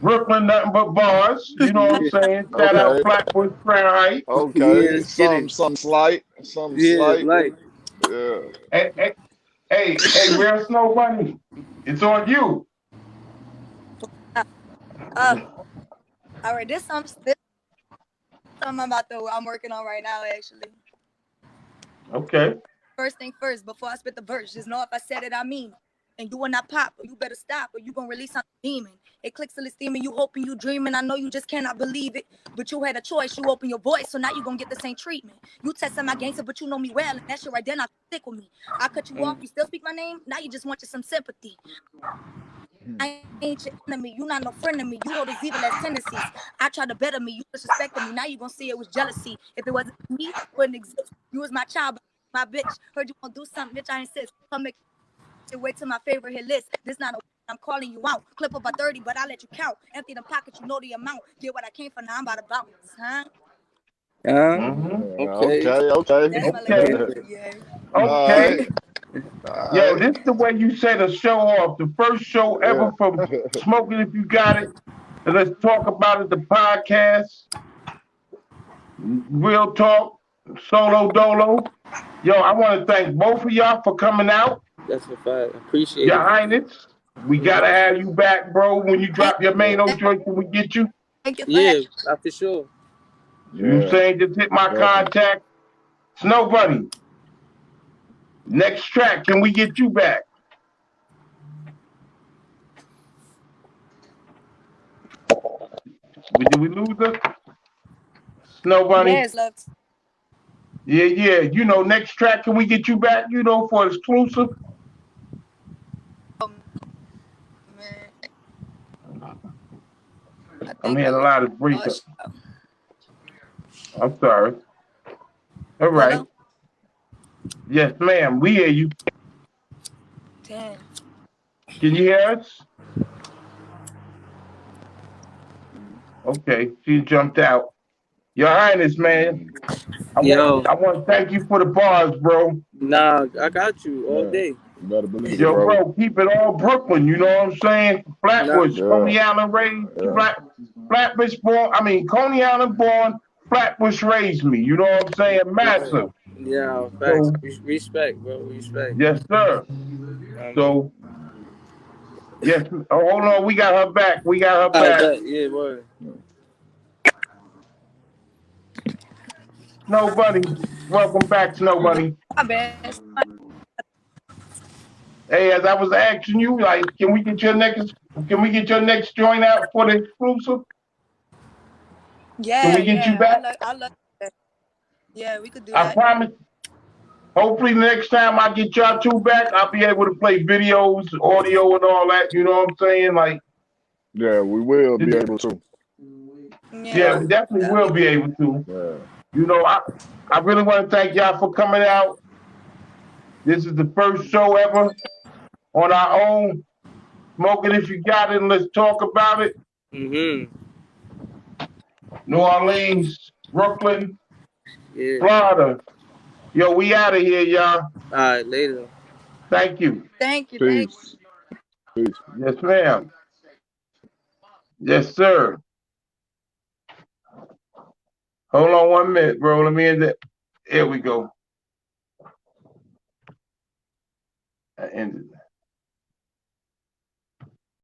Speaker 1: Brooklyn, nothing but bars. You know what I'm
Speaker 5: Yeah,
Speaker 1: saying? Shout out
Speaker 3: Okay.
Speaker 1: Flatbush, Crown Heights.
Speaker 5: yeah,
Speaker 3: Okay.
Speaker 5: let's get it.
Speaker 3: Some slight. Some
Speaker 5: Yeah,
Speaker 3: slight.
Speaker 5: like,
Speaker 3: Yeah.
Speaker 1: Hey, hey, hey, real Snow Bunny, it's on you.
Speaker 2: Uh, all right, this something I'm working on right now actually.
Speaker 1: Okay.
Speaker 2: First thing first, before I spit the verse, just know if I said it, I mean it. And you will not pop, or you better stop, or you gonna release something demon. It clicks till it's steaming, you hoping you dreaming. I know you just cannot believe it, but you had a choice. You open your voice, so now you gonna get the same treatment. You testing my gangster, but you know me well, and that shit right there not stick with me. I cut you off, you still speak my name. Now you just want some sympathy. I ain't your enemy. You not no friend of me. You hold those evil as tendencies. I try to better me. You disrespected me. Now you gonna see it was jealousy. If it wasn't me, it wouldn't exist. You was my child, my bitch. Heard you gonna do something, bitch. I insist. Come make your way to my favorite hit list. This not a I'm calling you out. Clip up a 30, but I let you count. Empty the pockets, you know the amount. Get what I came for now. I'm about to bounce, huh?
Speaker 1: Mm-hmm.
Speaker 5: okay.
Speaker 3: Okay.
Speaker 2: That's my little
Speaker 1: Okay.
Speaker 2: poetry, yeah.
Speaker 3: All
Speaker 1: Okay.
Speaker 3: right. All
Speaker 1: Yo,
Speaker 3: right.
Speaker 1: this is the way you set a show off. The first show
Speaker 3: Yeah.
Speaker 1: ever from Smoking If You Got It. And let's talk about it. The podcast, Real Talk, Solo Dolo. Yo, I want to thank both of y'all for coming out.
Speaker 5: That's a fact. Appreciate
Speaker 1: Your
Speaker 5: it.
Speaker 1: Highness, we gotta have you back, bro. When you
Speaker 2: Thank,
Speaker 1: drop your main
Speaker 3: Yeah.
Speaker 1: old joint, can we get you?
Speaker 2: thank you for having
Speaker 5: Yeah, for sure.
Speaker 1: You know what I'm
Speaker 3: Yeah.
Speaker 1: saying? Just hit my
Speaker 3: Definitely.
Speaker 1: contact. Snowbunny, next track, can we get you back? Did we lose her? Snowbunny?
Speaker 2: Yes, love.
Speaker 1: Yeah, yeah. You know, next track, can we get you back, you know, for exclusive?
Speaker 2: Man, I
Speaker 1: I'm
Speaker 2: think
Speaker 1: hearing a lot of breakup. I'm sorry. All right.
Speaker 2: hello.
Speaker 1: Yes, ma'am. We hear you.
Speaker 2: Damn.
Speaker 1: Can you hear us? Okay. She jumped out. Your Highness, man.
Speaker 3: Mm.
Speaker 5: Yo,
Speaker 1: I want to thank you for the bars, bro.
Speaker 5: nah, I got you all
Speaker 3: Yeah.
Speaker 5: day.
Speaker 3: You better believe it,
Speaker 1: Yo,
Speaker 3: bro.
Speaker 1: bro, keep it all Brooklyn. You know what I'm saying?
Speaker 5: Nah,
Speaker 1: Flatbush,
Speaker 3: Yeah.
Speaker 1: Coney Island raised,
Speaker 3: Yeah.
Speaker 1: Flatbush born. I mean, Coney Island born. Flatbush raised me. You know what I'm saying?
Speaker 5: right.
Speaker 1: Massive.
Speaker 5: Yeah, facts.
Speaker 1: So,
Speaker 5: Respect, bro. Respect.
Speaker 1: yes, sir.
Speaker 5: I mean,
Speaker 1: So, yes. Oh, hold on. We got her back. We got her
Speaker 5: I
Speaker 1: back.
Speaker 5: bet. Yeah, word.
Speaker 1: Snow Bunny. Welcome back, Snow Bunny.
Speaker 2: My bad.
Speaker 1: Hey, as I was asking you, like, can we get your next joint out for the exclusive? Can
Speaker 2: Yeah,
Speaker 1: we get you
Speaker 2: yeah.
Speaker 1: back?
Speaker 2: I love that. Yeah, we could do
Speaker 1: I
Speaker 2: that.
Speaker 1: promise. Hopefully, next time I get y'all two back, I'll be able to play videos, audio, and all that. You know what I'm saying? Like,
Speaker 3: Yeah, we will be able to.
Speaker 1: yeah,
Speaker 2: Yeah,
Speaker 1: we definitely
Speaker 2: that'd be
Speaker 1: will be able to.
Speaker 3: Yeah.
Speaker 1: You know, I really want to thank y'all for coming out. This is the first show ever on our own. Smoking If You Got It, and let's talk about it.
Speaker 5: Mm-hmm.
Speaker 1: New Orleans, Brooklyn,
Speaker 5: Yeah.
Speaker 1: Florida. Yo, we out of here, y'all.
Speaker 5: All right, later.
Speaker 1: Thank you.
Speaker 2: Thank you. Thank
Speaker 3: Peace. Peace.
Speaker 1: Yes, ma'am. Yes, sir. Hold on 1 minute, bro. Let me end it. Here we go. I ended it.